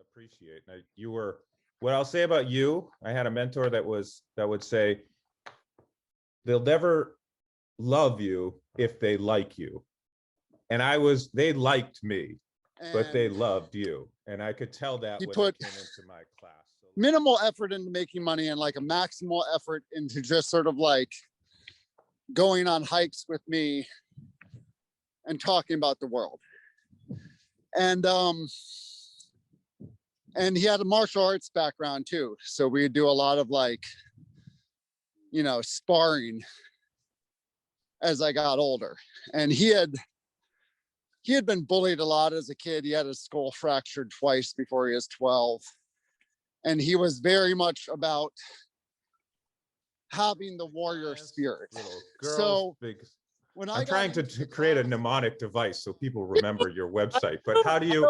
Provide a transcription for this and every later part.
appreciate. Now, you were, what I'll say about you, I had a mentor that would say, they'll never love you if they like you. And they liked me, but they And loved you. And I could tell that he when put I came into my class. So, minimal effort into making money and like a maximal effort into just sort of like going on hikes with me and talking about the world. And he had a martial arts background too. So we do a lot of like, you know, sparring as I got older. And he had been bullied a lot as a kid. He had his skull fractured twice before he was 12. And he was very much about having the warrior spirit. So when I'm trying to create a mnemonic device so people remember your website, but how do you?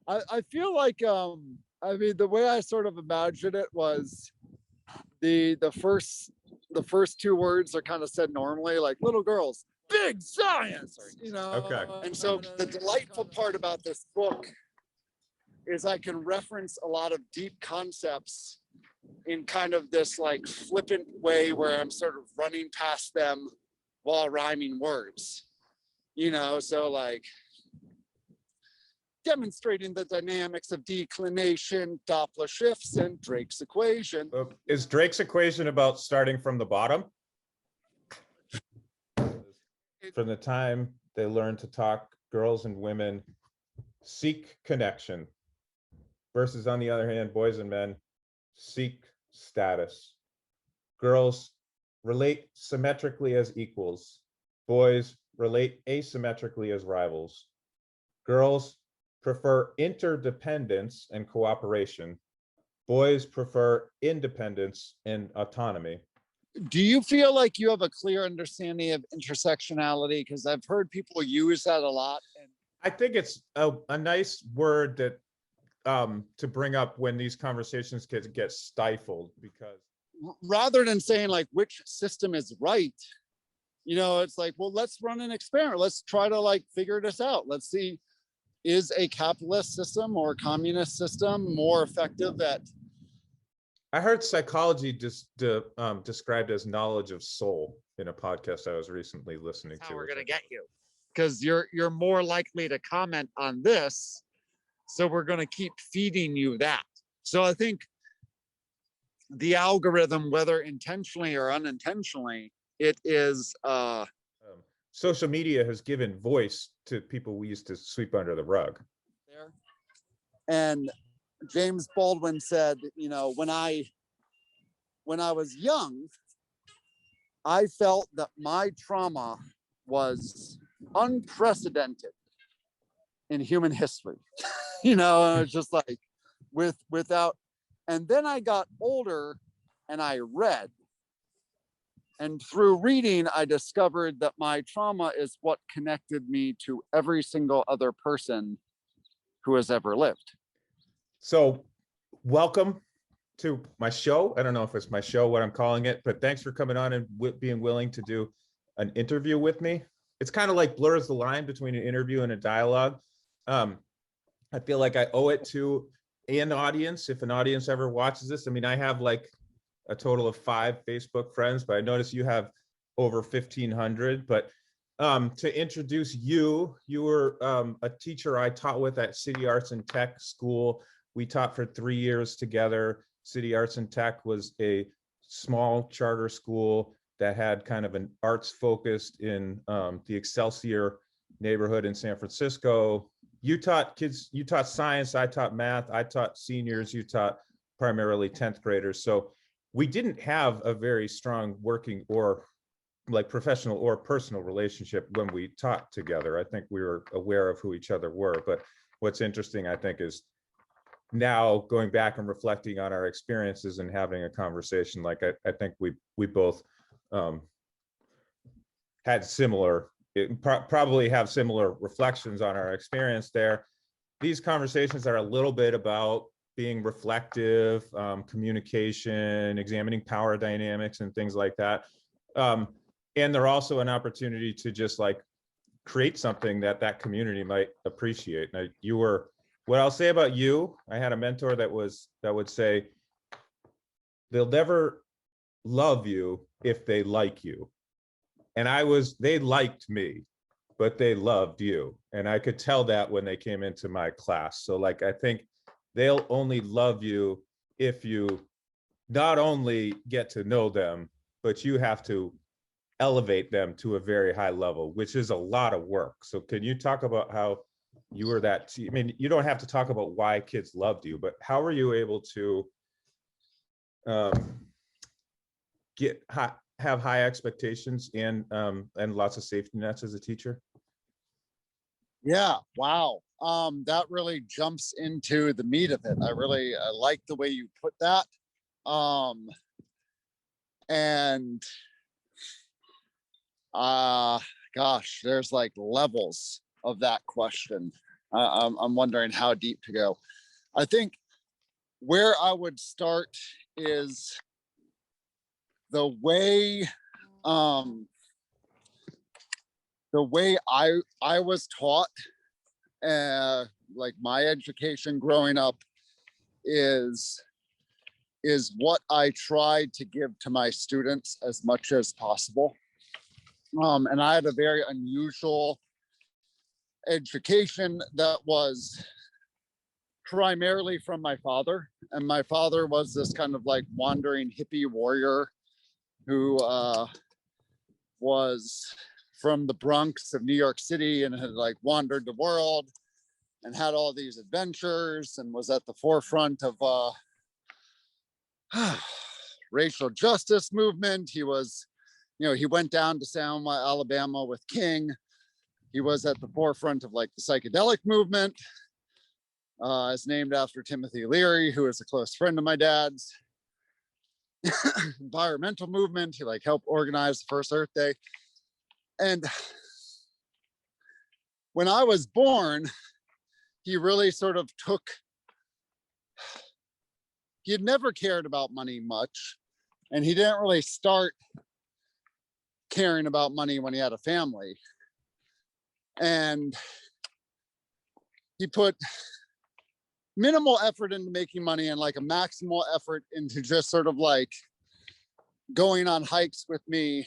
I feel like, I mean, the way I sort of imagined it was the first two words are kind of said normally, like little girls, big science, you know? Okay. And so the delightful part about this book is I can reference a lot of deep concepts in kind of this like flippant way where I'm sort of running past them while rhyming words, you know? So like demonstrating the dynamics of declination, Doppler shifts, and Drake's equation. Is Drake's equation about starting from the bottom? From the time they learn to talk, girls and women seek connection, versus on the other hand, boys and men seek status. Girls relate symmetrically as equals. Boys relate asymmetrically as rivals. Girls prefer interdependence and cooperation. Boys prefer independence and autonomy. Do you feel like you have a clear understanding of intersectionality? Because I've heard people use that a lot. And I think it's a nice word that to bring up when these conversations get stifled, because rather than saying like which system is right, you know, it's like, well, let's run an experiment. Let's try to like figure this out. Let's see, is a capitalist system or a communist system more effective at? I heard psychology described as knowledge of soul in a podcast I was recently listening to. How we're gonna get you, because you're more likely to comment on this, so we're gonna keep feeding you that. So I think the algorithm, whether intentionally or unintentionally, it is social media has given voice to people we used to sweep under the rug. There. And James Baldwin said, you know, when I was young, I felt that my trauma was unprecedented in human history. You know, it's just like without, and then I got older and I read. And through reading, I discovered that my trauma is what connected me to every single other person who has ever lived. So welcome to my show. I don't know if it's my show, what I'm calling it, but thanks for coming on and being willing to do an interview with me. It's kind of like blurs the line between an interview and a dialogue. I feel like I owe it to an audience, if an audience ever watches this. I mean, I have like a total of 5 Facebook friends, but I notice you have over 1,500. But to introduce you, you were a teacher I taught with at City Arts and Tech School. We taught for 3 years together. City Arts and Tech was a small charter school that had kind of an arts focused in the Excelsior neighborhood in San Francisco. You taught kids, you taught science, I taught math, I taught seniors, you taught primarily 10th graders. So we didn't have a very strong working or like professional or personal relationship when we taught together. I think we were aware of who each other were. But what's interesting, I think, is now going back and reflecting on our experiences and having a conversation, like I think we both had similar, probably have similar reflections on our experience there. These conversations are a little bit about being reflective, communication, examining power dynamics and things like that. And they're also an opportunity to just like create something that that community might appreciate. Now, you were, what I'll say about you, I had a mentor that would say, they'll never love you if they like you. And they liked me, but they loved you. And I could tell that when they came into my class. So like, I think they'll only love you if you not only get to know them, but you have to elevate them to a very high level, which is a lot of work. So can you talk about how you were that, I mean, you don't have to talk about why kids loved you, but how were you able to have high expectations and lots of safety nets as a teacher? Yeah, wow. That really jumps into the meat of it. I like the way you put that. And gosh, there's like levels of that question. I'm wondering how deep to go. I think where I would start is the way I was taught, like my education growing up is what I tried to give to my students as much as possible. And I had a very unusual education that was primarily from my father. And my father was this kind of like wandering hippie warrior who was from the Bronx of New York City and had like wandered the world and had all these adventures and was at the forefront of racial justice movement. He was, he went down to Selma, Alabama with King. He was at the forefront of like the psychedelic movement. It's named after Timothy Leary, who is a close friend of my dad's. Environmental movement. He like helped organize the first Earth Day. And when I was born, he really sort of he had never cared about money much. And he didn't really start caring about money when he had a family. And he put minimal effort into making money and like a maximal effort into just sort of like going on hikes with me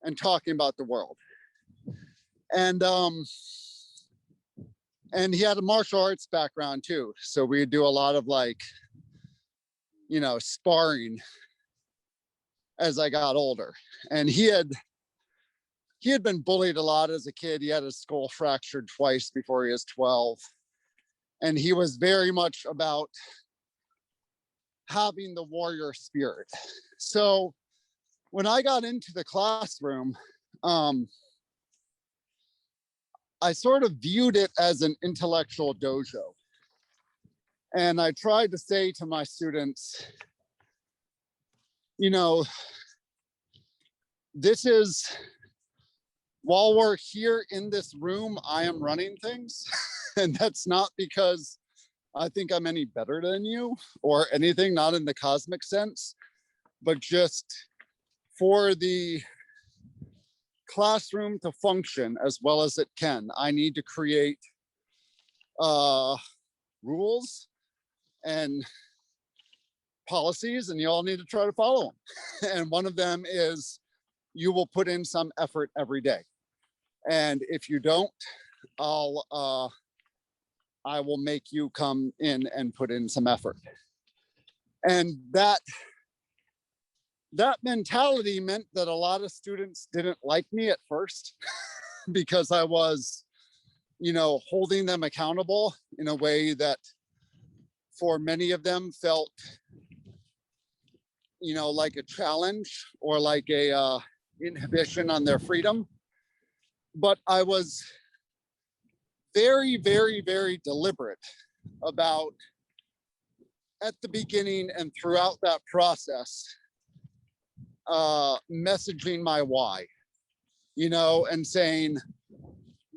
and talking about the world. And he had a martial arts background too. So we would do a lot of like, sparring as I got older. And he had been bullied a lot as a kid. He had his skull fractured twice before he was 12. And he was very much about having the warrior spirit. So when I got into the classroom, I sort of viewed it as an intellectual dojo. And I tried to say to my students, this is, while we're here in this room, I am running things. And that's not because I think I'm any better than you or anything, not in the cosmic sense, but just for the classroom to function as well as it can, I need to create rules and policies, and you all need to try to follow them. And one of them is you will put in some effort every day. And if you don't, I will make you come in and put in some effort. And that mentality meant that a lot of students didn't like me at first because I was, holding them accountable in a way that for many of them felt, like a challenge or like a inhibition on their freedom. But I was very, very, very deliberate about, at the beginning and throughout that process, messaging my why, and saying,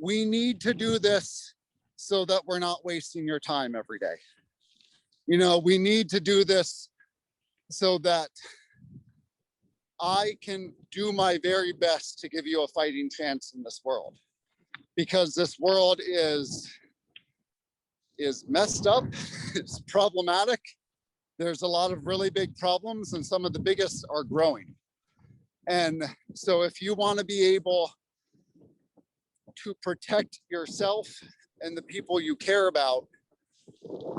we need to do this so that we're not wasting your time every day. We need to do this so that I can do my very best to give you a fighting chance in this world, because this world is messed up, it's problematic. There's a lot of really big problems, and some of the biggest are growing. And so if you want to be able to protect yourself and the people you care about,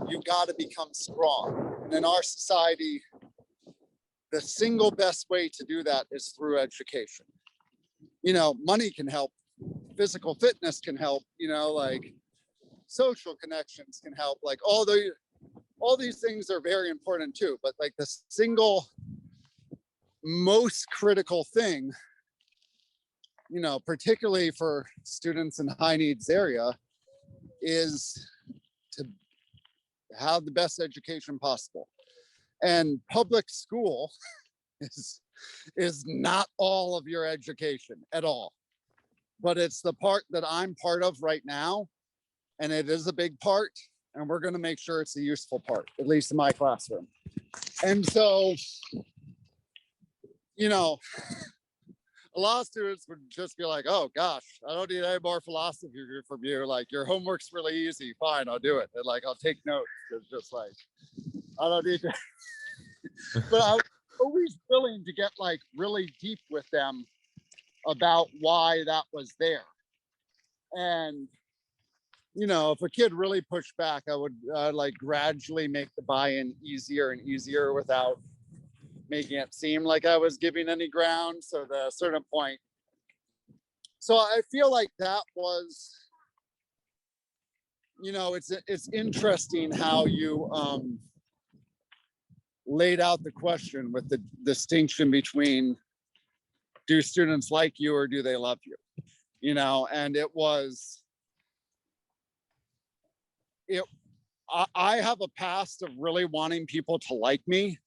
you got to become strong. And in our society, the single best way to do that is through education. You know, money can help, physical fitness can help, you know, like social connections can help, like all these things are very important too. But like the single most critical thing, you know, particularly for students in high needs area, is to have the best education possible. And public school is not all of your education at all, but it's the part that I'm part of right now, and it is a big part, and we're going to make sure it's a useful part, at least in my classroom. And so, you know, a lot of students would just be like, oh gosh, I don't need any more philosophy from you. Like, your homework's really easy. Fine, I'll do it. And like, I'll take notes. It's just like, I don't need to. But I was always willing to get like really deep with them about why that was there. And, you know, if a kid really pushed back, I would like gradually make the buy-in easier and easier without making it seem like I was giving any ground. So at a certain point, so I feel like that was, you know, it's interesting how you laid out the question with the distinction between, do students like you or do they love you? You know, and I have a past of really wanting people to like me.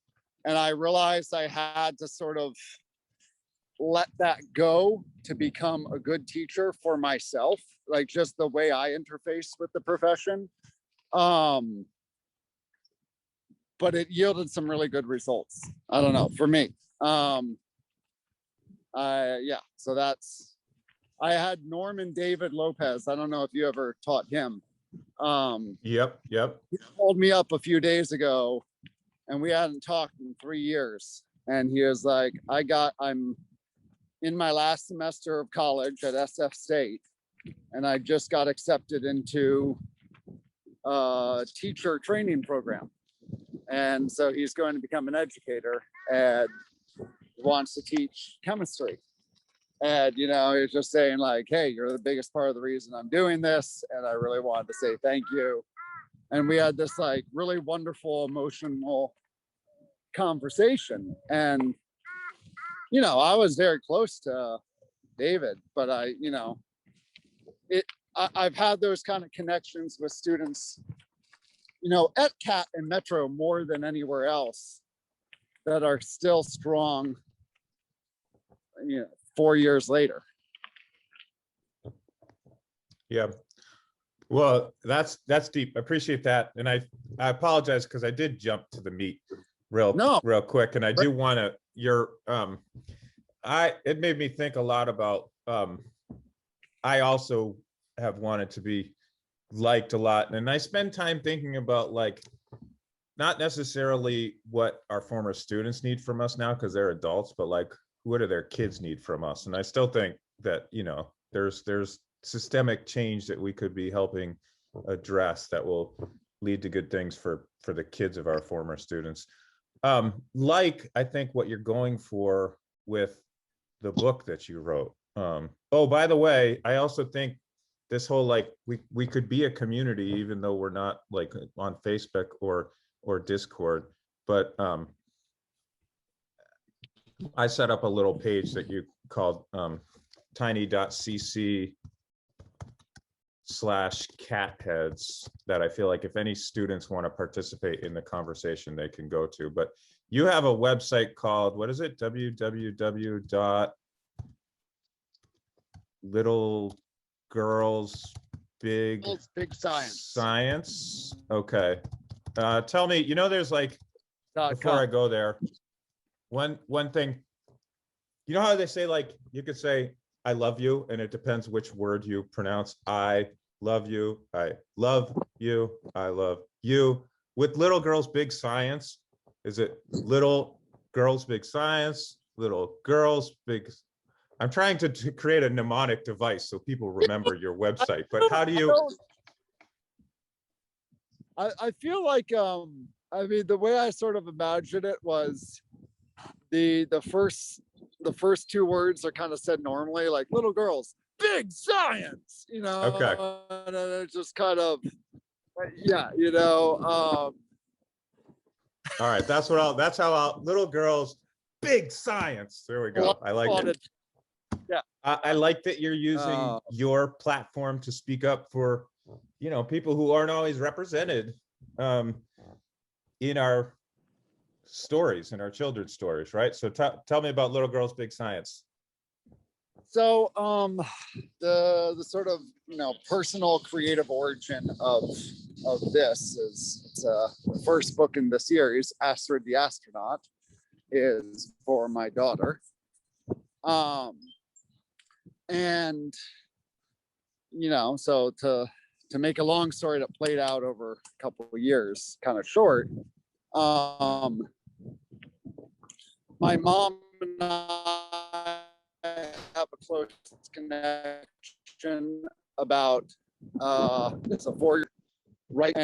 And I realized I had to sort of let that go to become a good teacher for myself, like just the way I interface with the profession. But it yielded some really good results. I don't know, for me. Yeah, so that's, I had Norman David Lopez. I don't know if you ever taught him. Yep. He called me up a few days ago, and we hadn't talked in 3 years. And he was like, I'm in my last semester of college at SF State, and I just got accepted into a teacher training program. And so he's going to become an educator and wants to teach chemistry. And, you know, he's just saying like, hey, you're the biggest part of the reason I'm doing this. And I really wanted to say thank you. And we had this like really wonderful, emotional conversation. And, you know, I was very close to David, but I've had those kind of connections with students, you know, at CAT and Metro more than anywhere else, that are still strong, you know, 4 years later. Yeah. Well, that's deep. I appreciate that. And I apologize because I did jump to the meat real quick. And I do want to, it made me think a lot about, I also have wanted to be liked a lot. And I spend time thinking about like, not necessarily what our former students need from us now, because they're adults, but like, what do their kids need from us? And I still think that, you know, there's systemic change that we could be helping address that will lead to good things for the kids of our former students. Like, I think what you're going for with the book that you wrote. Oh, by the way, I also think this whole, like, we could be a community, even though we're not like on Facebook or Discord, but I set up a little page that you called tiny.cc/catheads that I feel like if any students want to participate in the conversation, they can go to. But you have a website called, what is it? www.littlegirlsbigscience. Okay. Tell me, you know, there's like, before I go there, one thing You know how they say, like, you could say, I love you, and it depends which word you pronounce. I love you. I love you. I love you. With Little Girls Big Science, is it Little Girls Big Science? Little Girls Big. I'm trying to create a mnemonic device so people remember your website, but how do you? I feel like I mean, the way I sort of imagined it was the first two words are kind of said normally, like little girls, big science, you know, Okay. and then it's just kind of, yeah, you know. All right, that's how I'll, Little Girls Big Science. There we go. I like it. Yeah. I like that you're using your platform to speak up for, you know, people who aren't always represented in our stories, in our children's stories, right? So tell me about Little Girls Big Science. So the sort of, you know, personal creative origin of this is it's the first book in the series, Astrid the Astronaut, is for my daughter. And you know, so to make a long story that played out over a couple of years kind of short, my mom and I have a close connection about it's a 4-year right,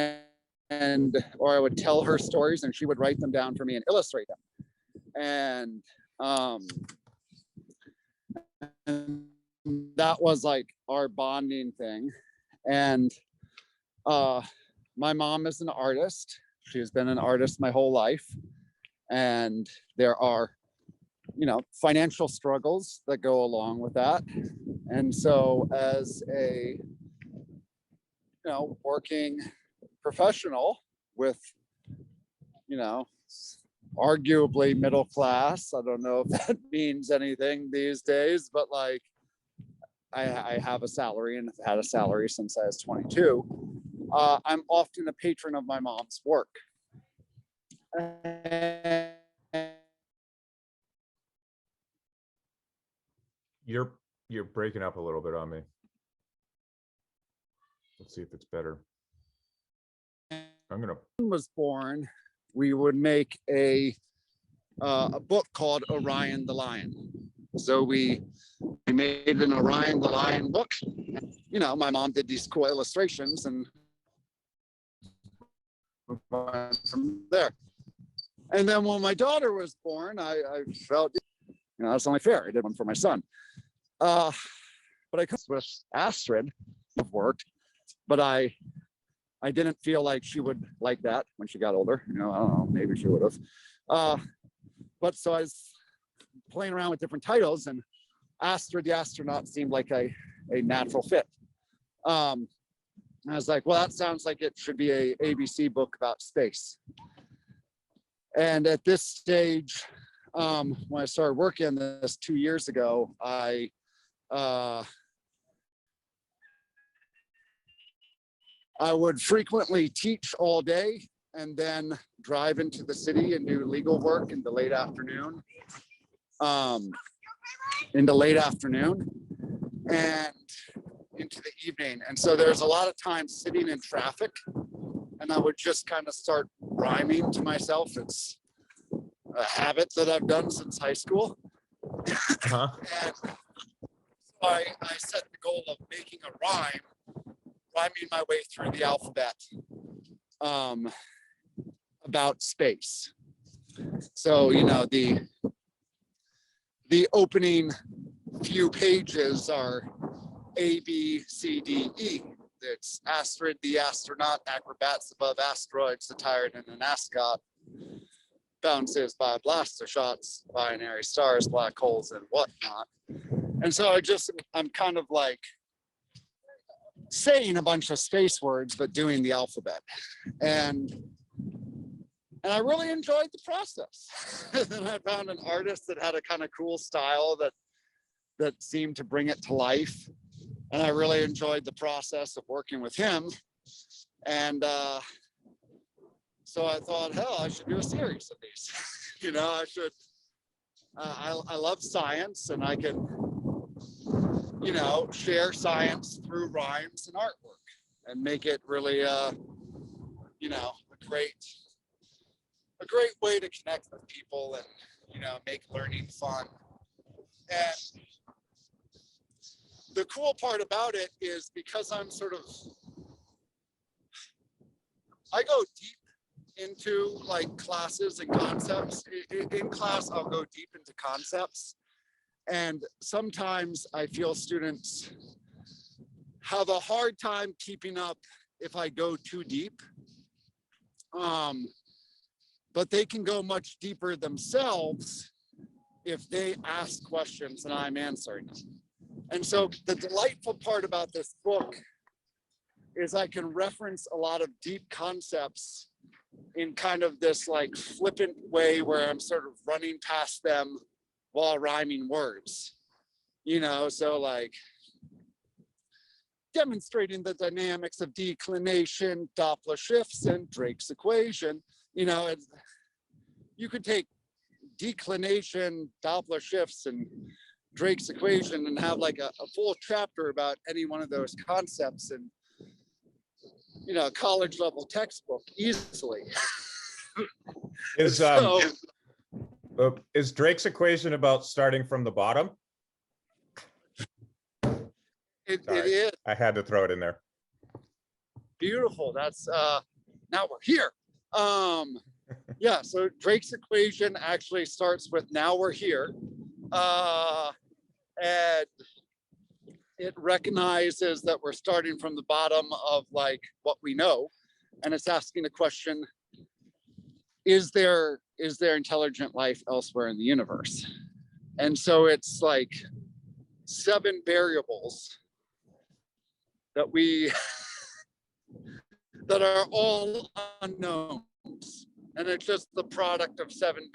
and or I would tell her stories and she would write them down for me and illustrate them, and that was like our bonding thing. And my mom is an artist. She's been an artist my whole life, and there are, you know, financial struggles that go along with that. And so as a, you know, working professional with, you know, arguably middle class, I don't know if that means anything these days, but like I have a salary and have had a salary since I was 22. I'm often a patron of my mom's work. You're breaking up a little bit on me. Let's see if it's better. I'm gonna. Was born, we would make a book called Orion the Lion. So we made an Orion the Lion book. You know, my mom did these cool illustrations and from there. And then when my daughter was born, I felt, you know, that's only fair. I did one for my son. But I could with Astrid have worked, but I didn't feel like she would like that when she got older. You know, I don't know, maybe she would have. But so I was playing around with different titles, and Astrid the Astronaut seemed like a natural fit. I was like, well, that sounds like it should be a ABC book about space. And at this stage, when I started working on this 2 years ago, I would frequently teach all day and then drive into the city and do legal work in the late afternoon. And into the evening. And so there's a lot of times sitting in traffic, and I would just kind of start rhyming to myself. It's a habit that I've done since high school. Uh-huh. And so I set the goal of making a rhyming my way through the alphabet about space. So, you know, the opening few pages are A, B, C, D, E. It's Astrid the Astronaut, acrobats above asteroids, attired in an ascot, bounces by blaster shots, binary stars, black holes, and whatnot. And so I'm kind of like saying a bunch of space words, but doing the alphabet. And I really enjoyed the process. And then I found an artist that had a kind of cool style that seemed to bring it to life. And I really enjoyed the process of working with him. And so I thought, hell, I should do a series of these. You know, I should I love science, and I can, share science through rhymes and artwork and make it really, a great way to connect with people and, make learning fun. And the cool part about it is because I go deep into like classes and concepts. In class, I'll go deep into concepts. And sometimes I feel students have a hard time keeping up if I go too deep. But they can go much deeper themselves if they ask questions and I'm answering them. And so the delightful part about this book is I can reference a lot of deep concepts in kind of this like flippant way where I'm sort of running past them while rhyming words, so like demonstrating the dynamics of declination, Doppler shifts, and Drake's equation. You could take declination, Doppler shifts, and Drake's equation and have like a full chapter about any one of those concepts and college level textbook easily. Is Drake's equation about starting from the bottom? It is I had to throw it in there. beautiful. That's now we're here. Yeah, so Drake's equation actually starts with now we're here. And it recognizes that we're starting from the bottom of like what we know, and it's asking the question, is there intelligent life elsewhere in the universe? And so it's like 7 variables that that are all unknowns, and it's just the product of seven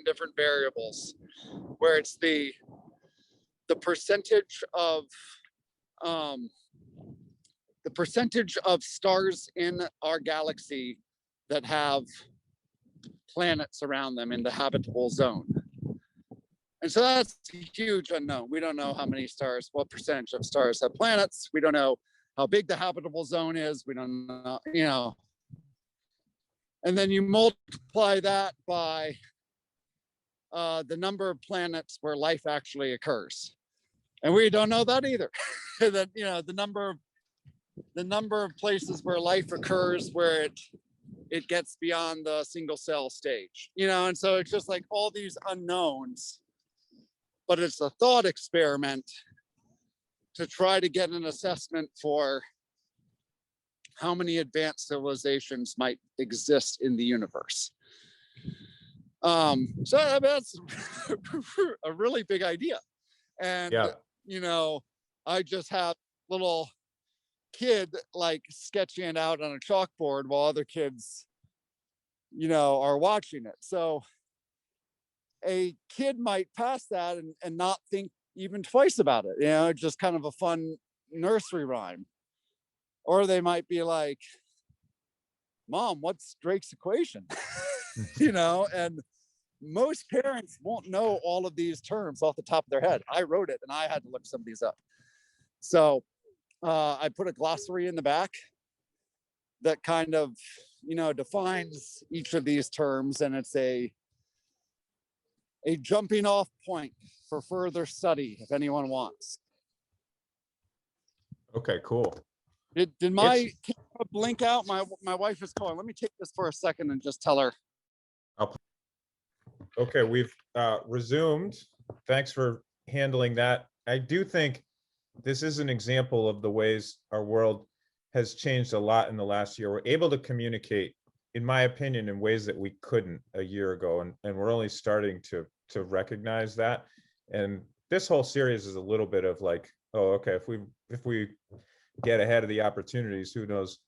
different variables, where it's the percentage of stars in our galaxy that have planets around them in the habitable zone. And so that's a huge unknown. We don't know how many stars, what percentage of stars have planets. We don't know how big the habitable zone is. We don't know, And then you multiply that by the number of planets where life actually occurs. And we don't know that either. That, the number of places where life occurs where it gets beyond the single cell stage, and so it's just like all these unknowns, but it's a thought experiment to try to get an assessment for how many advanced civilizations might exist in the universe. So that's a really big idea. And, I just have little kid like sketching it out on a chalkboard while other kids, are watching it. So a kid might pass that and not think even twice about it, just kind of a fun nursery rhyme. Or they might be like, Mom, what's Drake's equation? And most parents won't know all of these terms off the top of their head. I wrote it and I had to look some of these up. So I put a glossary in the back that kind of, defines each of these terms, and it's a jumping off point for further study if anyone wants. Okay, cool. Did my camera blink out? My wife is calling. Let me take this for a second and just tell her. Okay, we've resumed. Thanks for handling that. I do think this is an example of the ways our world has changed a lot in the last year. We're able to communicate, in my opinion, in ways that we couldn't a year ago, and we're only starting to recognize that. And this whole series is a little bit of like, oh, okay, if we get ahead of the opportunities, who knows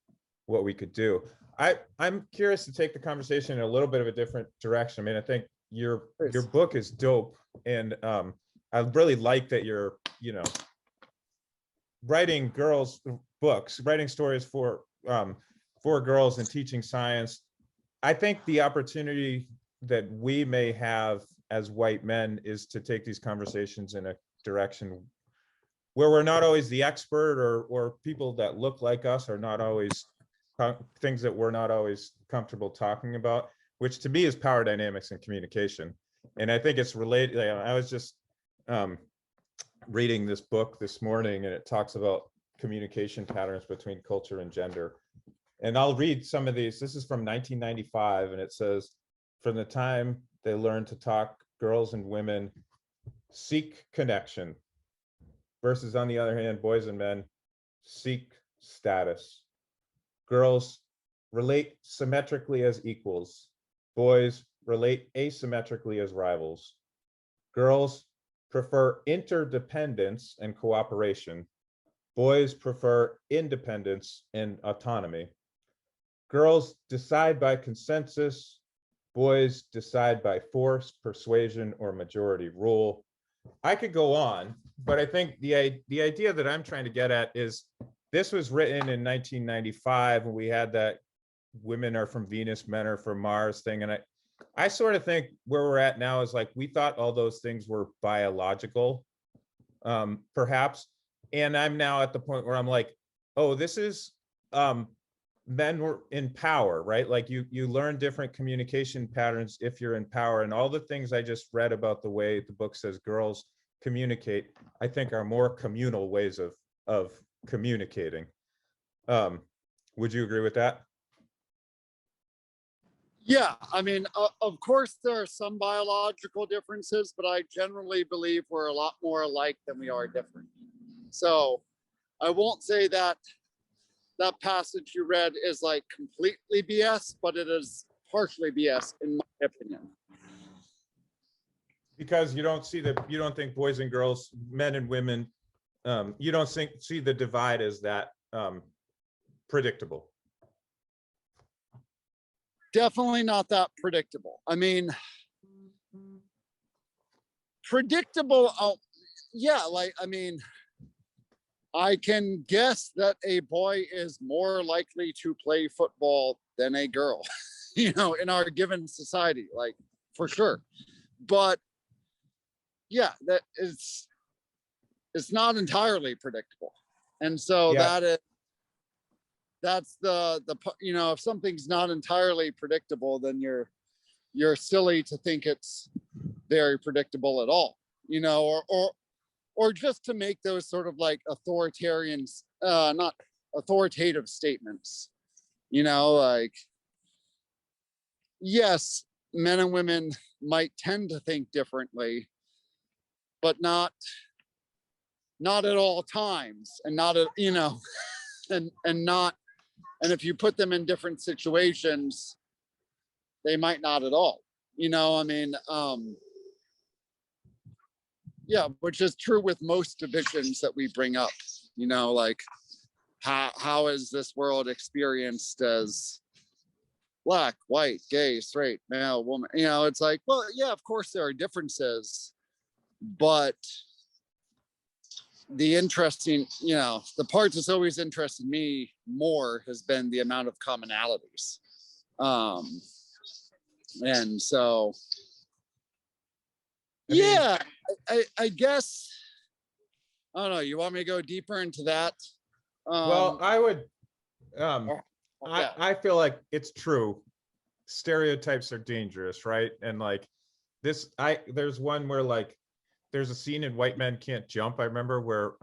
what we could do. I'm curious to take the conversation in a little bit of a different direction. I mean, I think your book is dope, and I really like that you're writing girls books, writing stories for girls and teaching science. I think the opportunity that we may have as white men is to take these conversations in a direction where we're not always the expert, or people that look like us are not always things that we're not always comfortable talking about, which to me is power dynamics and communication. And I think it's related. I was just reading this book this morning, and it talks about communication patterns between culture and gender. And I'll read some of these. This is from 1995, and it says, from the time they learn to talk, girls and women seek connection, versus, on the other hand, boys and men seek status. Girls relate symmetrically as equals. Boys relate asymmetrically as rivals. Girls prefer interdependence and cooperation. Boys prefer independence and autonomy. Girls decide by consensus. Boys decide by force, persuasion, or majority rule. I could go on, but I think the idea that I'm trying to get at is, this was written in 1995 when we had that women are from Venus, men are from Mars thing. And I sort of think where we're at now is like, we thought all those things were biological, perhaps. And I'm now at the point where I'm like, oh, this is men were in power, right? Like you learn different communication patterns if you're in power. And all the things I just read about the way the book says girls communicate, I think are more communal ways of communicating. Would you agree with that? Yeah, I mean, of course there are some biological differences, but I generally believe we're a lot more alike than we are different. So I won't say that that passage you read is like completely BS, but it is partially BS in my opinion. Because you don't think boys and girls, men and women, you don't see the divide as that predictable. Definitely not that predictable. I mean, predictable. Yeah, like, I mean, I can guess that a boy is more likely to play football than a girl, you know, in our given society, like, for sure. But yeah, that is, it's not entirely predictable. And so Yeah. that's the you know, if something's not entirely predictable, then you're silly to think it's very predictable at all, you know, or just to make those sort of like authoritarian, not authoritative statements, you know, like, yes, men and women might tend to think differently, but not at all times, and not at, you know, and not, and if you put them in different situations, they might not at all, you know. I mean, yeah, which is true with most divisions that we bring up, you know, like how is this world experienced as black, white, gay, straight, male, woman, you know. It's like, well, yeah, of course there are differences, but the interesting, you know, the part that's always interested me more has been the amount of commonalities. And so, yeah, I guess, I don't know, you want me to go deeper into that? Well, I would, yeah. I feel like it's true. Stereotypes are dangerous, right? And like there's one where like, there's a scene in White Men Can't Jump, I remember, where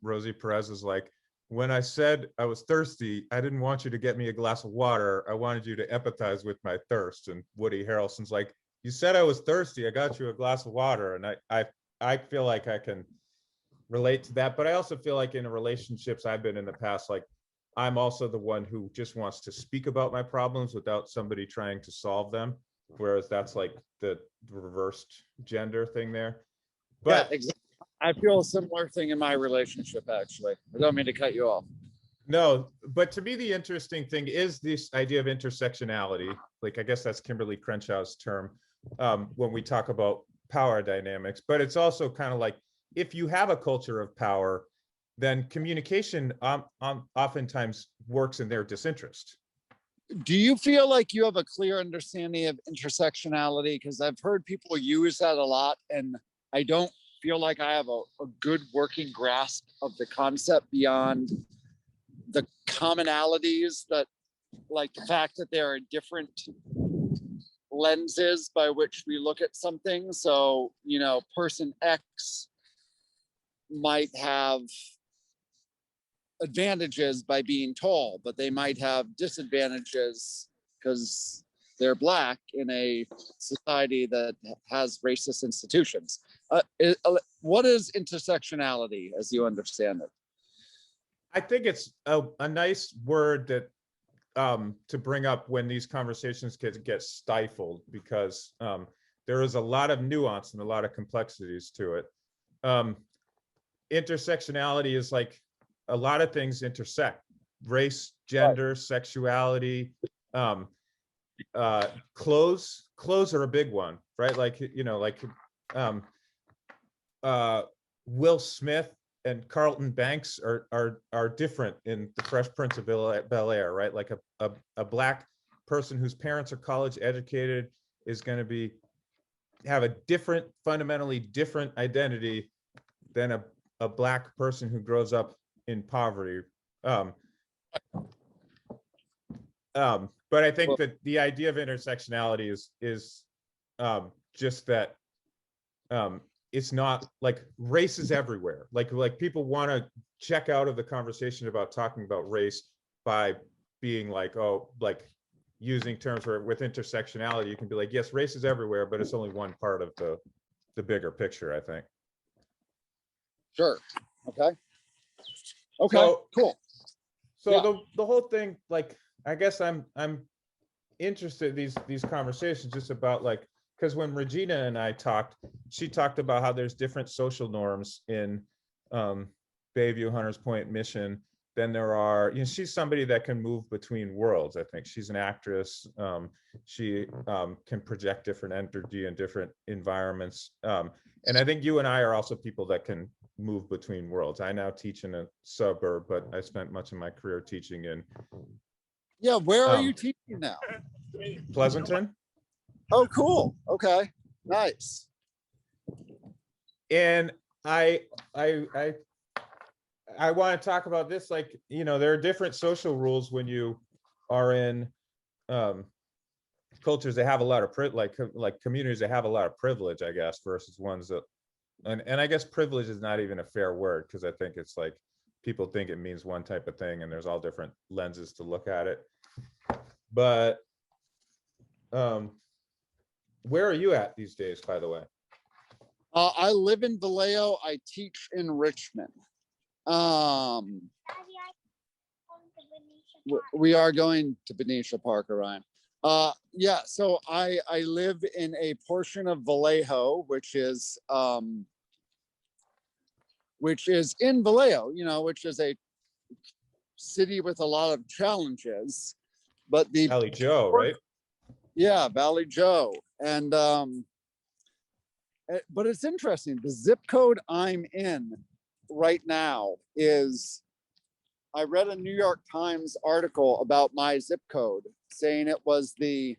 Rosie Perez is like, when I said I was thirsty, I didn't want you to get me a glass of water. I wanted you to empathize with my thirst. And Woody Harrelson's like, you said I was thirsty. I got you a glass of water. And I feel like I can relate to that. But I also feel like in relationships I've been in the past, like I'm also the one who just wants to speak about my problems without somebody trying to solve them. Whereas that's like the reversed gender thing there. But yeah, exactly. I feel a similar thing in my relationship, actually. I don't mean to cut you off. no, but to me, the interesting thing is this idea of intersectionality. Like, I guess that's Kimberly Crenshaw's term when we talk about power dynamics. But it's also kind of like, if you have a culture of power, then communication oftentimes works in their disinterest. do you feel like you have a clear understanding of intersectionality? Because I've heard people use that a lot, and I don't feel like I have a good working grasp of the concept beyond the commonalities that, like the fact that there are different lenses by which we look at something. So, you know, person X might have advantages by being tall, but they might have disadvantages because they're Black in a society that has racist institutions. What is intersectionality as you understand it? I think it's a nice word that to bring up when these conversations get stifled, because there is a lot of nuance and a lot of complexities to it. Intersectionality is like a lot of things intersect: race, gender, sexuality, clothes. Clothes are a big one, right? Like, you know, like Will Smith and Carlton Banks are different in The Fresh Prince of Bel-Air, right? Like a Black person whose parents are college educated is going to have a different, fundamentally different identity than a Black person who grows up in poverty. But I think that the idea of intersectionality is just that it's not like race is everywhere. Like people want to check out of the conversation about talking about race by being like, oh, like using terms where with intersectionality, you can be like, yes, race is everywhere, but it's only one part of the bigger picture, I think. Sure. Okay. Okay. So, cool. So Yeah. the whole thing, like, I guess I'm interested in these conversations just about like, because when Regina and I talked, she talked about how there's different social norms in Bayview, Hunters Point, Mission than there are, you know, she's somebody that can move between worlds. I think she's an actress. She can project different energy in different environments. And I think you and I are also people that can move between worlds. I now teach in a suburb, but I spent much of my career teaching in. Yeah, where are you teaching now? Pleasanton. Oh, cool. Okay, nice. And I want to talk about this, like, you know, there are different social rules when you are in cultures that have a lot of like communities that have a lot of privilege, I guess, versus ones that, and I guess privilege is not even a fair word, because I think it's like people think it means one type of thing and there's all different lenses to look at it. But where are you at these days, by the way? I live in Vallejo. I teach in Richmond. We are going to Benicia Park, Orion. Yeah, so I live in a portion of Vallejo, which is in Vallejo, you know, which is a city with a lot of challenges. But the Valley Joe, right? Yeah, Valley Joe. And but it's interesting. The zip code I'm in right now is, I read a New York Times article about my zip code saying it was the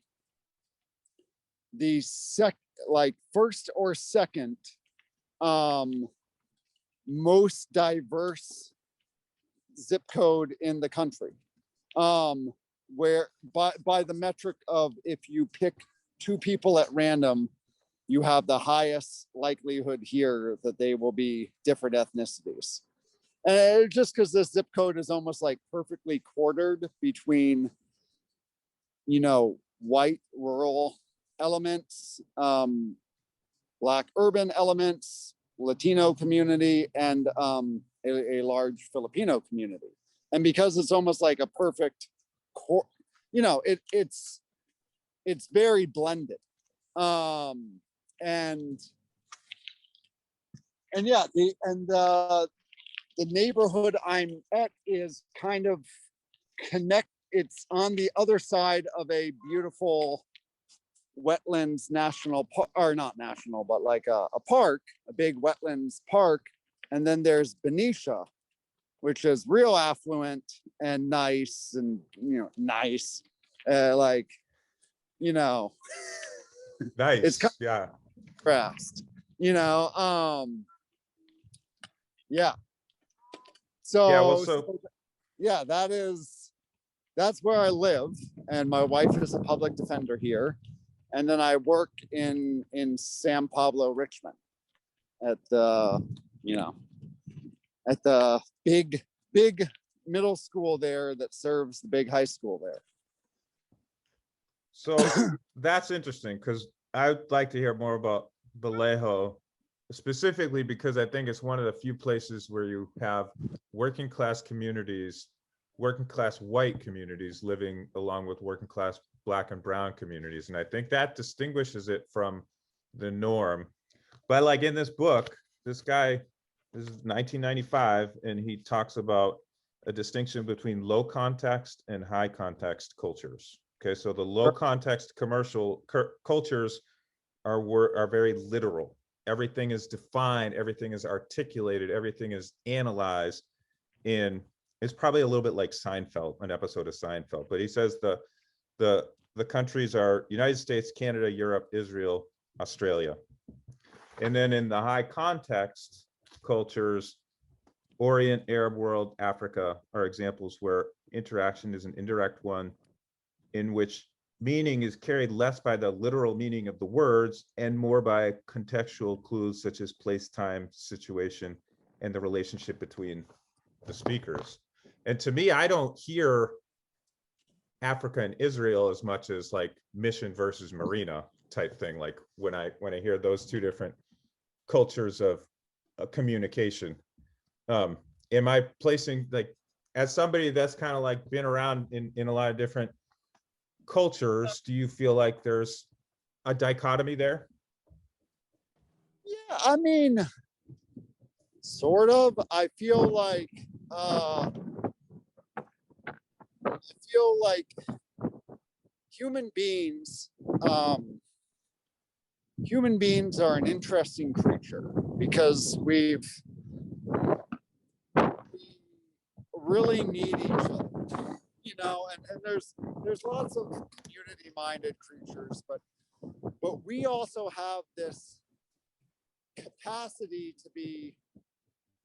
first or second most diverse zip code in the country. Where by the metric of, if you pick two people at random, you have the highest likelihood here that they will be different ethnicities. And just because this zip code is almost like perfectly quartered between, you know, white rural elements, Black urban elements, Latino community, and a large Filipino community. And because it's almost like a perfect, you know, it's very blended. And yeah, the neighborhood I'm at is kind of it's on the other side of a beautiful wetlands national park, or not national, but like a park, a big wetlands park. And then there's Benicia, which is real affluent and nice, and, you know, nice. Like, you know, it's Nice. Yeah. contrast, you know. Yeah. Yeah. Well, So yeah, that's where I live, and my wife is a public defender here, and then I work in San Pablo, Richmond, at the, you know, at the big middle school there that serves the big high school there. so that's interesting because I'd like to hear more about Vallejo, specifically because I think it's one of the few places where you have working class communities, working class white communities living along with working class Black and brown communities. And I think that distinguishes it from the norm. But like in this book, this guy, this is 1995, and he talks about a distinction between low context and high context cultures. Okay, so the low context commercial cultures are very literal. Everything is defined, everything is articulated, everything is analyzed in, it's probably a little bit like Seinfeld, an episode of Seinfeld, but he says the countries are United States, Canada, Europe, Israel, Australia. And then in the high context cultures, Orient, Arab world, Africa are examples where interaction is an indirect one, in which meaning is carried less by the literal meaning of the words and more by contextual clues such as place, time, situation, and the relationship between the speakers. And to me, I don't hear Africa and Israel as much as like Mission versus Marina type thing. Like when I hear those two different cultures of communication, am I placing, like, as somebody that's kind of like been around in a lot of different cultures, do you feel like there's a dichotomy there? Yeah, I mean, sort of. I feel like human beings human beings are an interesting creature because we really need each other, you know, and there's lots of community minded creatures, but we also have this capacity to be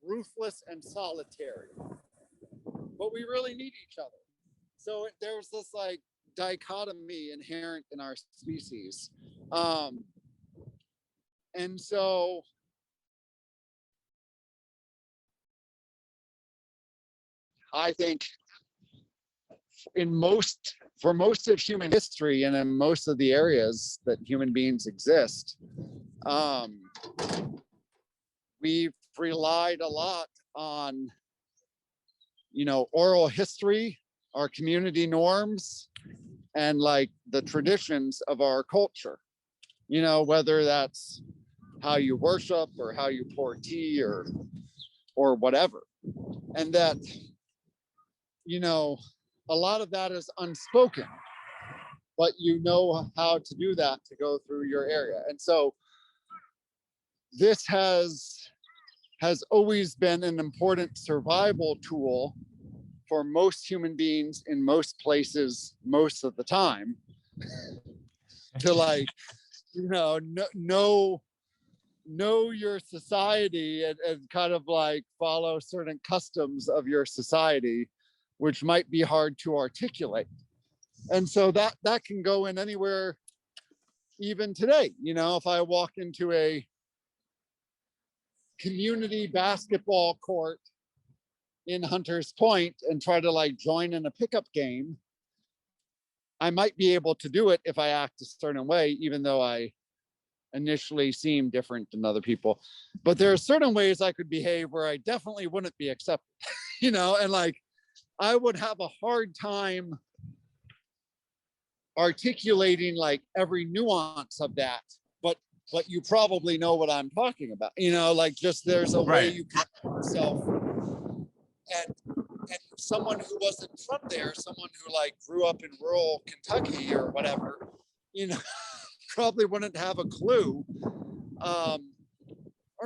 ruthless and solitary, but we really need each other. So there's this like dichotomy inherent in our species. And so I think for most of human history and in most of the areas that human beings exist, we've relied a lot on, you know, oral history, our community norms, and like the traditions of our culture, you know, whether that's how you worship or how you pour tea or whatever. And that, you know, a lot of that is unspoken, but you know how to do that to go through your area. And so this has always been an important survival tool for most human beings in most places most of the time, to like, you know your society and kind of like follow certain customs of your society, which might be hard to articulate. And so that can go in anywhere, even today. You know, if I walk into a community basketball court in Hunters Point and try to like join in a pickup game, I might be able to do it if I act a certain way, even though I initially seem different than other people. But there are certain ways I could behave where I definitely wouldn't be accepted, you know, and like I would have a hard time articulating like every nuance of that, but you probably know what I'm talking about, you know, like just there's a way you can yourself, and someone who wasn't from there, someone who like grew up in rural Kentucky or whatever, you know, probably wouldn't have a clue. Or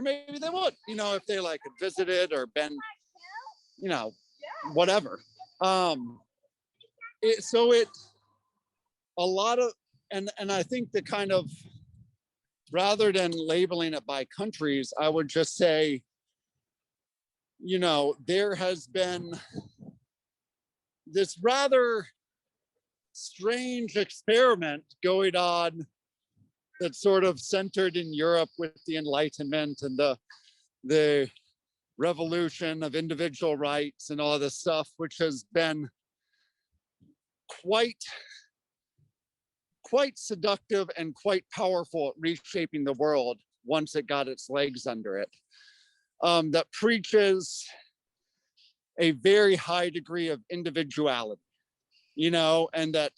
maybe they would, you know, if they like had visited or been, you know, whatever. a lot of, and I think the kind of, rather than labeling it by countries, I would just say, you know, there has been this rather strange experiment going on that's sort of centered in Europe with the Enlightenment and the revolution of individual rights and all this stuff, which has been quite seductive and quite powerful at reshaping the world once it got its legs under it. That preaches a very high degree of individuality, you know, and that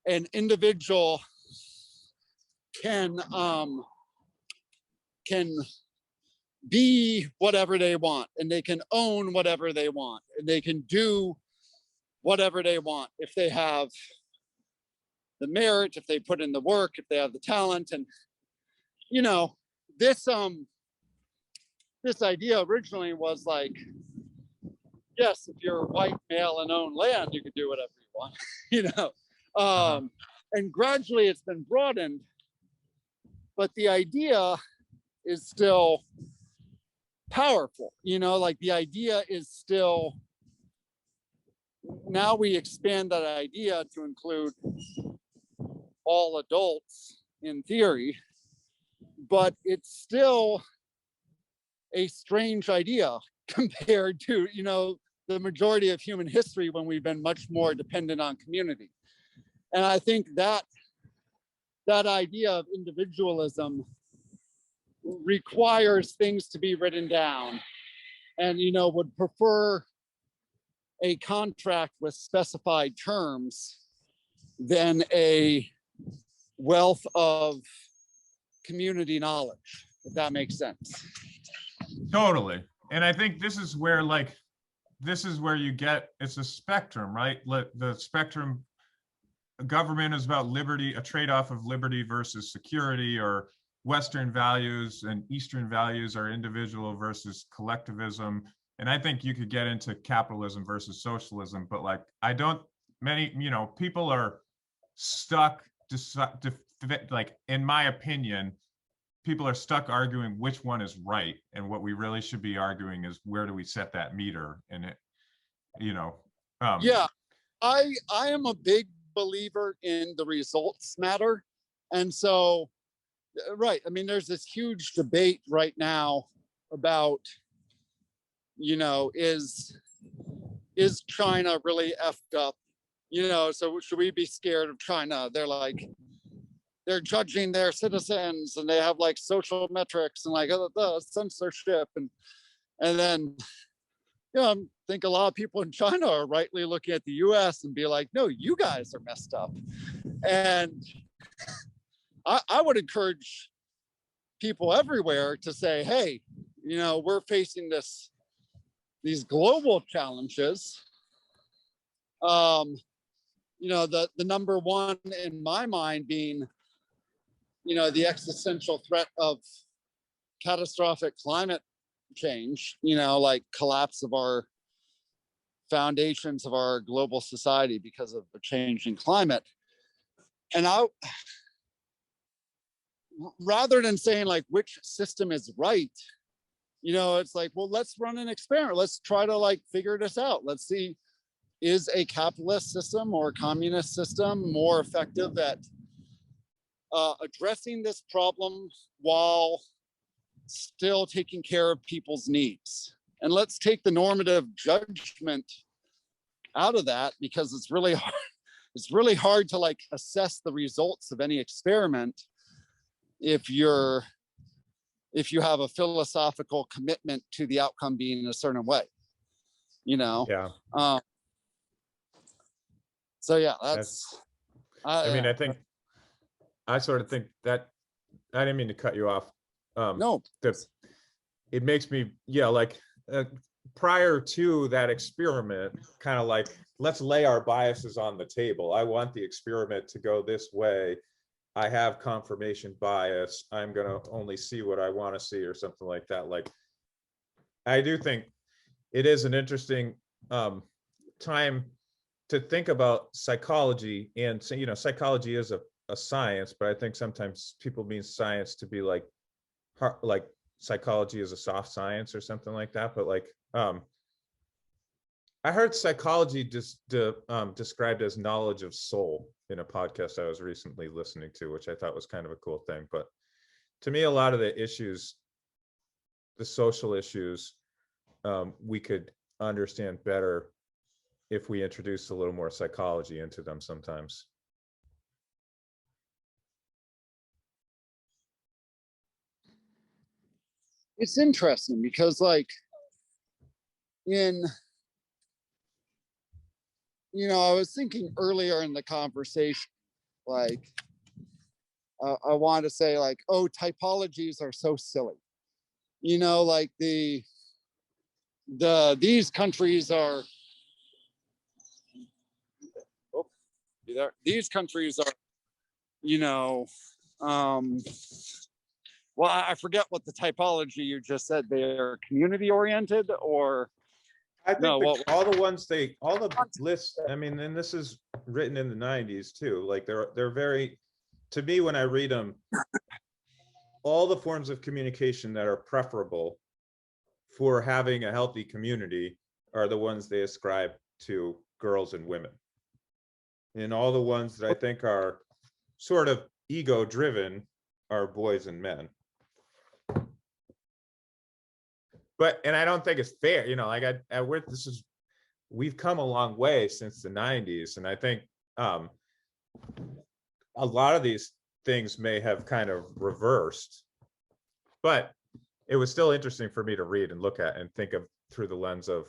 an individual can be whatever they want, and they can own whatever they want, and they can do whatever they want if they have the merit, if they put in the work, if they have the talent. And you know, this idea originally was like, yes, if you're a white male and own land, you can do whatever you want, you know. And gradually it's been broadened, but the idea is still powerful, you know, like the idea is still, now we expand that idea to include all adults in theory, but it's still a strange idea compared to, you know, the majority of human history when we've been much more dependent on community. And I think that idea of individualism requires things to be written down, and, you know, would prefer a contract with specified terms than a wealth of community knowledge, if that makes sense. Totally. And I think this is where you get, it's a spectrum, right? The spectrum, government is about liberty, a trade-off of liberty versus security, or Western values and Eastern values are individual versus collectivism. And I think you could get into capitalism versus socialism, but like, many, you know, people are stuck, like, in my opinion, people are stuck arguing which one is right. And what we really should be arguing is, where do we set that meter? And it, you know. Yeah, I am a big believer in the results matter. And so, right, I mean, there's this huge debate right now about, you know, is China really effed up? You know, so should we be scared of China? They're like, they're judging their citizens, and they have like social metrics and like censorship, and then, you know, I think a lot of people in China are rightly looking at the US and be like, no, you guys are messed up. And I would encourage people everywhere to say, hey, you know, we're facing these global challenges. You know, the number one in my mind being, you know, the existential threat of catastrophic climate change, you know, like collapse of our foundations of our global society because of the changing climate. And rather than saying like which system is right, you know, it's like, well, let's run an experiment. Let's try to like figure this out. Let's see, is a capitalist system or a communist system more effective at addressing this problem while still taking care of people's needs? And let's take the normative judgment out of that, because it's really hard. It's really hard to like assess the results of any experiment if you have a philosophical commitment to the outcome being in a certain way, you know? Yeah. So yeah, I mean, I think, I sort of think that, I didn't mean to cut you off. No. It makes me, yeah, like, prior to that experiment, kind of like, let's lay our biases on the table. I want the experiment to go this way. I have confirmation bias. I'm going to only see what I want to see, or something like that. Like, I do think it is an interesting time to think about psychology, and so, psychology is a science, but I think sometimes people mean science to be like psychology is a soft science or something like that. But like, I heard psychology described as knowledge of soul in a podcast I was recently listening to, which I thought was kind of a cool thing. But to me, a lot of the issues, the social issues, we could understand better if we introduce a little more psychology into them sometimes. It's interesting because like in, I was thinking earlier in the conversation, like, I want to say like, oh, typologies are so silly. Like these countries are, oh, you there? These countries are, um, well, I forget what the typology you just said. They are community oriented, or I think no? all the lists, I mean, and this is written in the 90s too, like they're very, to me, when I read them, all the forms of communication that are preferable for having a healthy community are the ones they ascribe to girls and women. And all the ones that I think are sort of ego driven are boys and men. But, and I don't think it's fair, like we've come a long way since the 90s. And I think a lot of these things may have kind of reversed, but it was still interesting for me to read and look at and think of through the lens of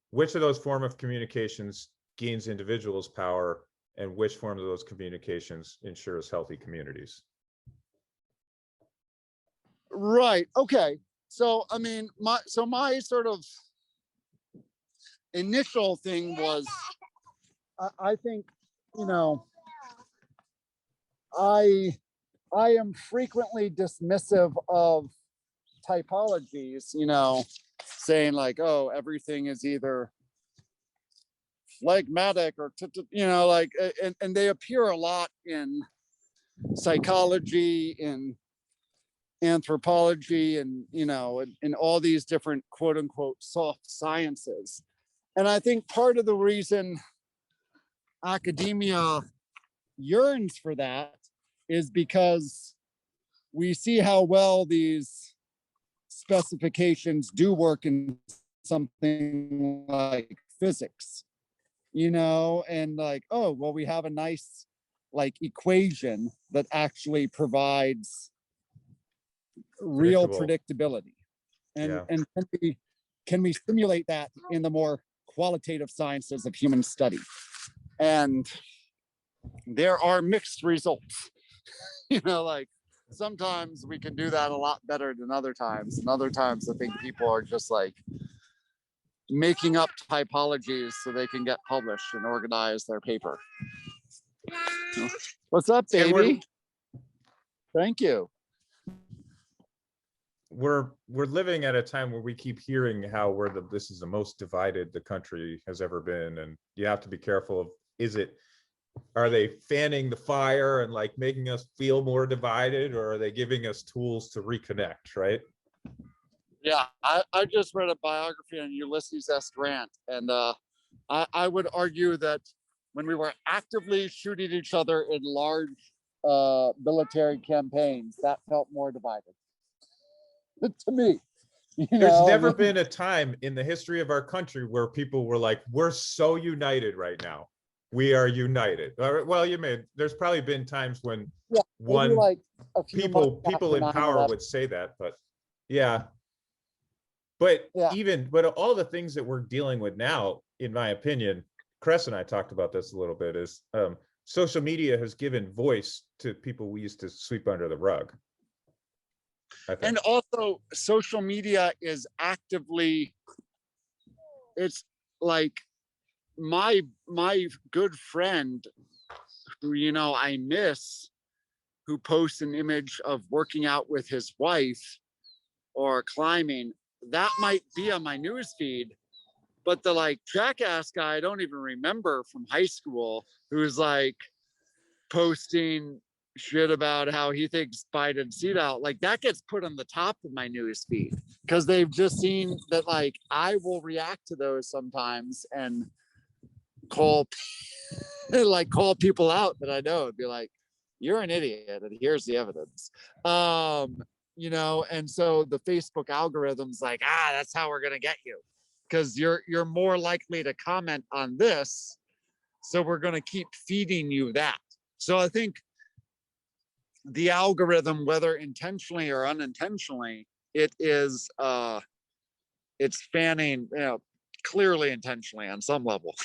which of those form of communications gains individuals power and which form of those communications ensures healthy communities. Right. Okay. So, I mean, my sort of initial thing was, I think, I am frequently dismissive of typologies, saying like, oh, everything is either phlegmatic or, like, and they appear a lot in psychology, in anthropology, and in all these different quote unquote soft sciences. And I think part of the reason academia yearns for that is because we see how well these specifications do work in something like physics, and like, oh, well, we have a nice like equation that actually provides real predictability. And Yeah. and can we simulate that in the more qualitative sciences of human study? And there are mixed results. Like sometimes we can do that a lot better than other times, and other times I think people are just like making up typologies so they can get published and organize their paper. What's up, baby? Thank you. We're living at a time where we keep hearing how this is the most divided the country has ever been, and you have to be careful of, are they fanning the fire and like making us feel more divided, or are they giving us tools to reconnect, right? Yeah, I just read a biography on Ulysses S. Grant, and I would argue that when we were actively shooting each other in large military campaigns, that felt more divided to me. There's never been a time in the history of our country where people were like, we're so united right now. We are united. Well, there's probably been times when like people in power would say that, but yeah. But but all the things that we're dealing with now, in my opinion, Chris and I talked about this a little bit, is social media has given voice to people we used to sweep under the rug. And also social media is actively, it's like my good friend who, I miss, who posts an image of working out with his wife or climbing, that might be on my news feed, But the like jackass guy I don't even remember from high school, who's like posting shit about how he thinks Biden's seat out, like that gets put on the top of my news feed because they've just seen that like I will react to those sometimes and call like call people out that I know and be like, you're an idiot and here's the evidence. You know, and so the Facebook algorithm's like, that's how we're gonna get you. Because you're more likely to comment on this. So we're gonna keep feeding you that. So I think the algorithm, whether intentionally or unintentionally, it is it's fanning, you know, clearly intentionally on some level,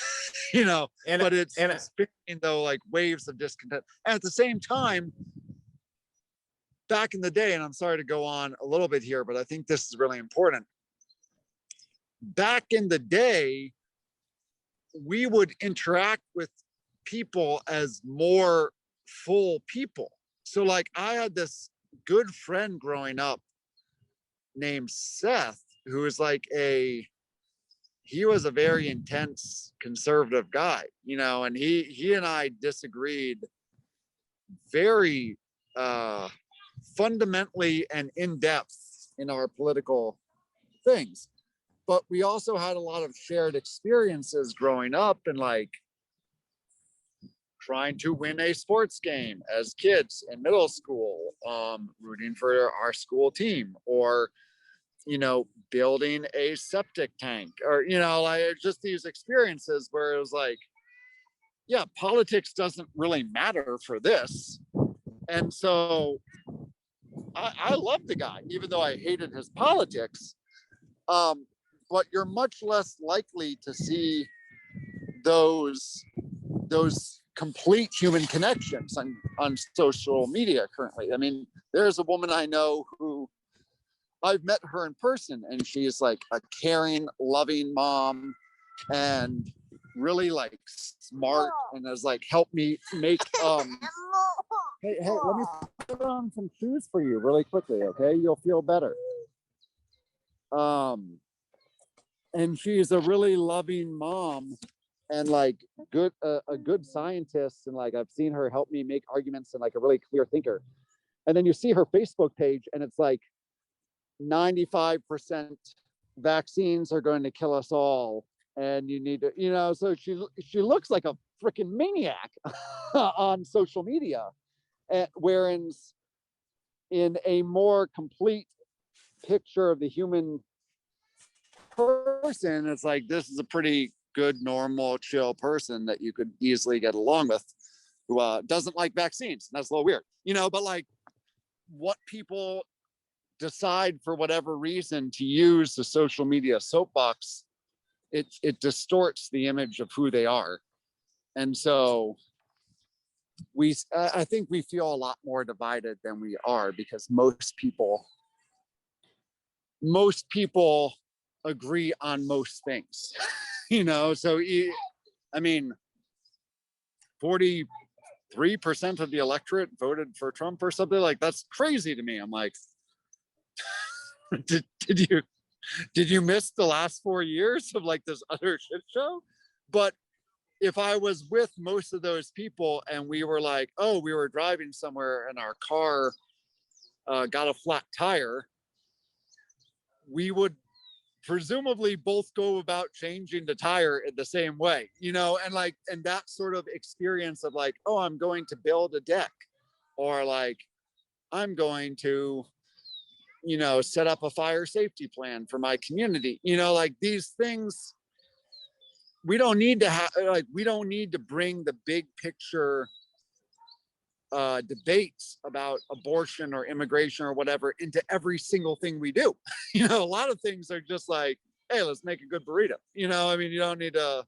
you know, And but it's and spinning though like waves of discontent. And at the same time, back in the day, and I'm sorry to go on a little bit here, but I think this is really important. Back in the day, we would interact with people as more full people. So like I had this good friend growing up named Seth, who was like he was a very intense conservative guy, you know, and he and I disagreed very fundamentally and in depth in our political things. But we also had a lot of shared experiences growing up and like trying to win a sports game as kids in middle school, rooting for our school team, or, you know, building a septic tank, or, you know, like just these experiences where it was like, yeah, politics doesn't really matter for this. And so I love the guy, even though I hated his politics. But you're much less likely to see those complete human connections on social media currently. I mean, there's a woman I know who I've met her in person, and she's like a caring, loving mom and really like smart, and has like helped me make hey, let me put on some shoes for you really quickly, okay? You'll feel better. And she's a really loving mom and like good a good scientist, and like I've seen her help me make arguments and like a really clear thinker. And then you see her Facebook page and it's like 95% vaccines are going to kill us all, and you need to, you know, so she looks like a freaking maniac on social media. And whereas in a more complete picture of the human person, it's like this is a pretty good, normal, chill person that you could easily get along with, who doesn't like vaccines. That's a little weird, you know, but like what people decide for whatever reason to use the social media soapbox, it distorts the image of who they are. And so I think we feel a lot more divided than we are, because most people agree on most things. You know, so I mean 43% of the electorate voted for Trump or something. Like that's crazy to me. I'm like, did you miss the last 4 years of like this other shit show? But if I was with most of those people and we were like, oh, we were driving somewhere and our car got a flat tire, we would presumably both go about changing the tire in the same way, you know, and like, and that sort of experience of like, oh, I'm going to build a deck, or like, I'm going to, you know, set up a fire safety plan for my community, you know, like these things, we don't need to have, like, we don't need to bring the big picture debates about abortion or immigration or whatever into every single thing we do. You know, a lot of things are just like, hey, let's make a good burrito. You know, I mean, you don't need to,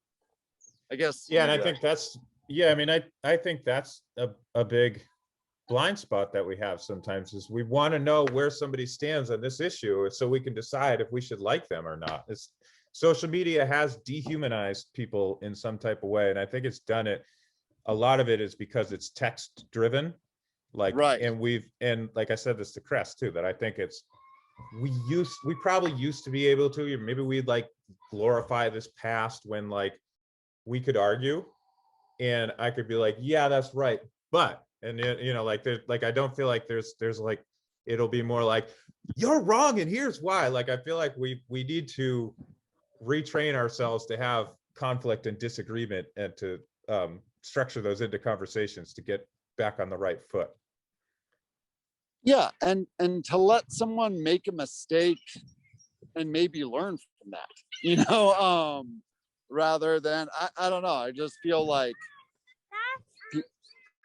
I guess. yeah, and I think that's, yeah, I mean, I think that's a big blind spot that we have sometimes, is we want to know where somebody stands on this issue so we can decide if we should like them or not. It's, social media has dehumanized people in some type of way, and I think it's done it. A lot of it is because it's text driven, like, Right. and like I said this to Crest too, that I think it's we probably used to be able to, or maybe we'd like glorify this past when like we could argue and I could be like, yeah, that's right. But, and you know, like there's like, I don't feel like there's like, it'll be more like, you're wrong and here's why. Like, I feel like we need to retrain ourselves to have conflict and disagreement and to structure those into conversations to get back on the right foot. Yeah, and to let someone make a mistake and maybe learn from that, you know, rather than I don't know. I just feel like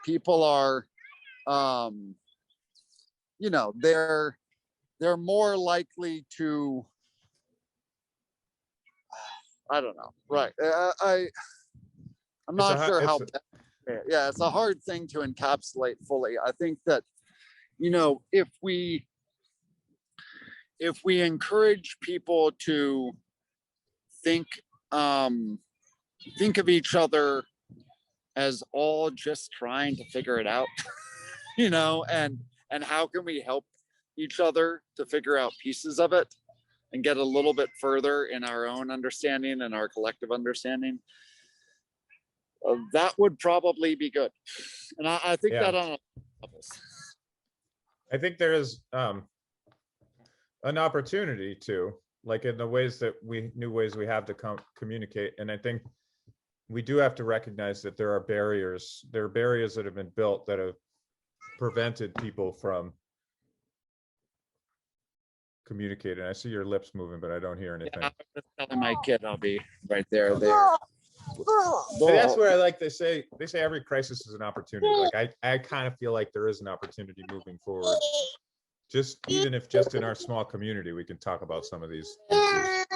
people are, you know, they're more likely to, I don't know, right? I'm not sure how. Yeah, it's a hard thing to encapsulate fully. I think that, you know, if we encourage people to think think of each other as all just trying to figure it out, you know, and how can we help each other to figure out pieces of it and get a little bit further in our own understanding and our collective understanding, that would probably be good. And I think that on levels. I think there is an opportunity to, like in the ways that new ways we have to communicate. And I think we do have to recognize that there are barriers. There are barriers that have been built that have prevented people from communicating. I see your lips moving, but I don't hear anything. Yeah, I'm just telling my kid I'll be right there. And that's where I like to say, they say every crisis is an opportunity. Like I kind of feel like there is an opportunity moving forward. Just even if just in our small community, we can talk about some of these issues.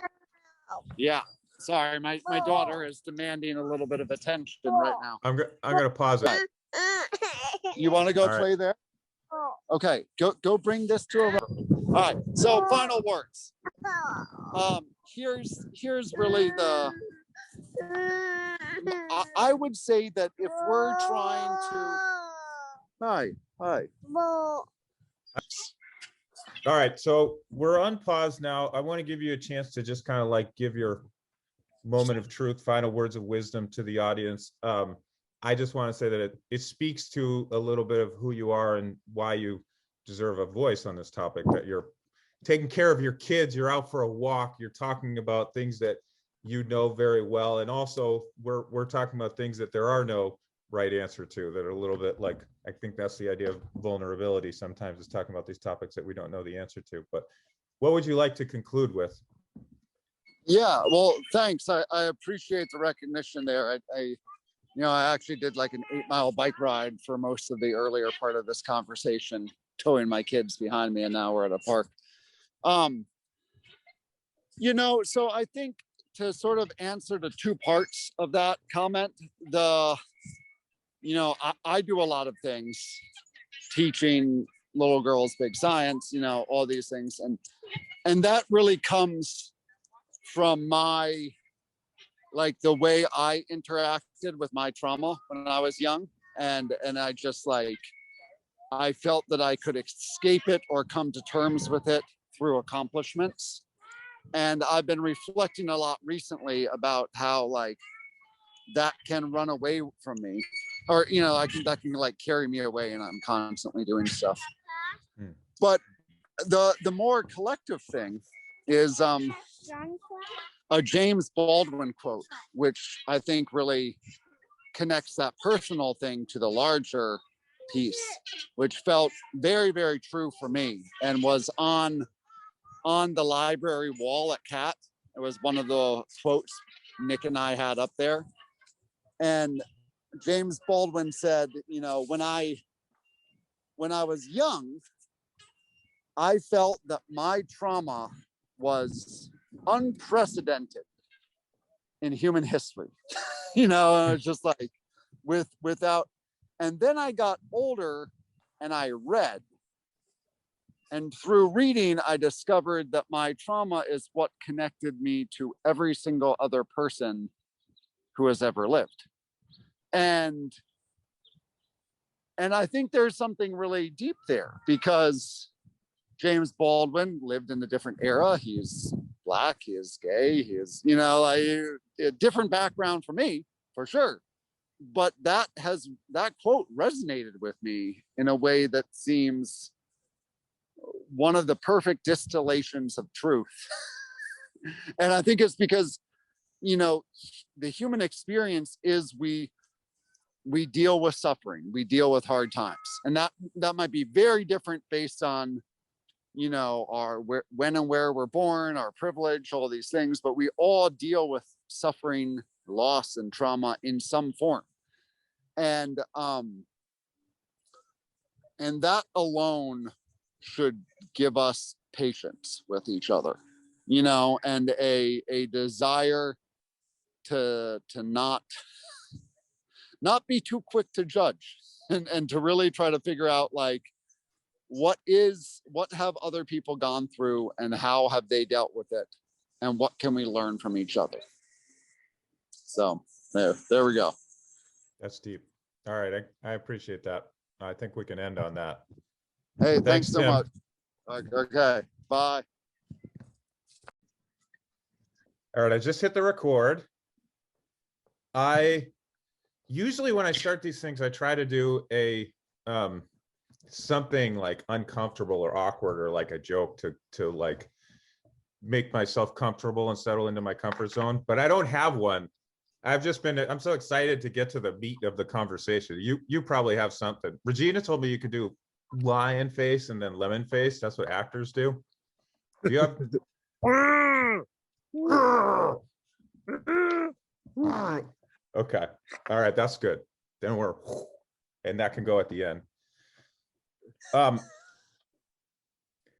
Yeah. Sorry, my daughter is demanding a little bit of attention right now. I'm gonna pause it. You want to go play there? Okay, go bring this to a. All right. So final words. Here's really the. I would say that if we're trying to. Hi. All right, so we're on pause now. I want to give you a chance to just kind of like give your moment of truth, final words of wisdom to the audience. I just want to say that it speaks to a little bit of who you are and why you deserve a voice on this topic, that you're taking care of your kids, you're out for a walk, you're talking about things that you know very well. And also we're talking about things that there are no right answer to, that are a little bit like, I think that's the idea of vulnerability sometimes, is talking about these topics that we don't know the answer to. But what would you like to conclude with? Yeah, well, thanks. I appreciate the recognition there. I actually did like an 8-mile bike ride for most of the earlier part of this conversation, towing my kids behind me, and now we're at a park. So I think to sort of answer the two parts of that comment, I do a lot of things, teaching little girls big science, all these things. And that really comes from the way I interacted with my trauma when I was young. And I just I felt that I could escape it or come to terms with it through accomplishments. And I've been reflecting a lot recently about how that can run away from me, or that can carry me away, and I'm constantly doing stuff. But the more collective thing is a James Baldwin quote, which I think really connects that personal thing to the larger piece, which felt very, very true for me, and was on the library wall at CAT. It was one of the quotes Nick and I had up there. And James Baldwin said, when I was young, I felt that my trauma was unprecedented in human history. It's just without. And then I got older and I read. And through reading, I discovered that my trauma is what connected me to every single other person who has ever lived. And I think there's something really deep there, because James Baldwin lived in a different era. He's Black, he is gay, he is, you know, like a different background for me, for sure. But that quote resonated with me in a way that seems one of the perfect distillations of truth. And I think it's because, you know, the human experience is we deal with suffering, we deal with hard times, and that might be very different based on, you know, when and where we're born, our privilege, all these things, but we all deal with suffering, loss, and trauma in some form. And that alone should give us patience with each other, you know, and a desire to not be too quick to judge, and to really try to figure out, like, what have other people gone through and how have they dealt with it, and what can we learn from each other. So there we go. That's deep. All right, I appreciate that. I think we can end on that. Hey, thanks so Tim. much. Okay, bye. All right, I just hit the record. I usually, when I start these things, I try to do a something like uncomfortable or awkward, or like a joke to like make myself comfortable and settle into my comfort zone, but I don't have one. I'm so excited to get to the meat of the conversation. You probably have something. Regina told me you could do lion face and then lemon face. That's what actors do. Do you have? Okay. All right. That's good. Then and that can go at the end.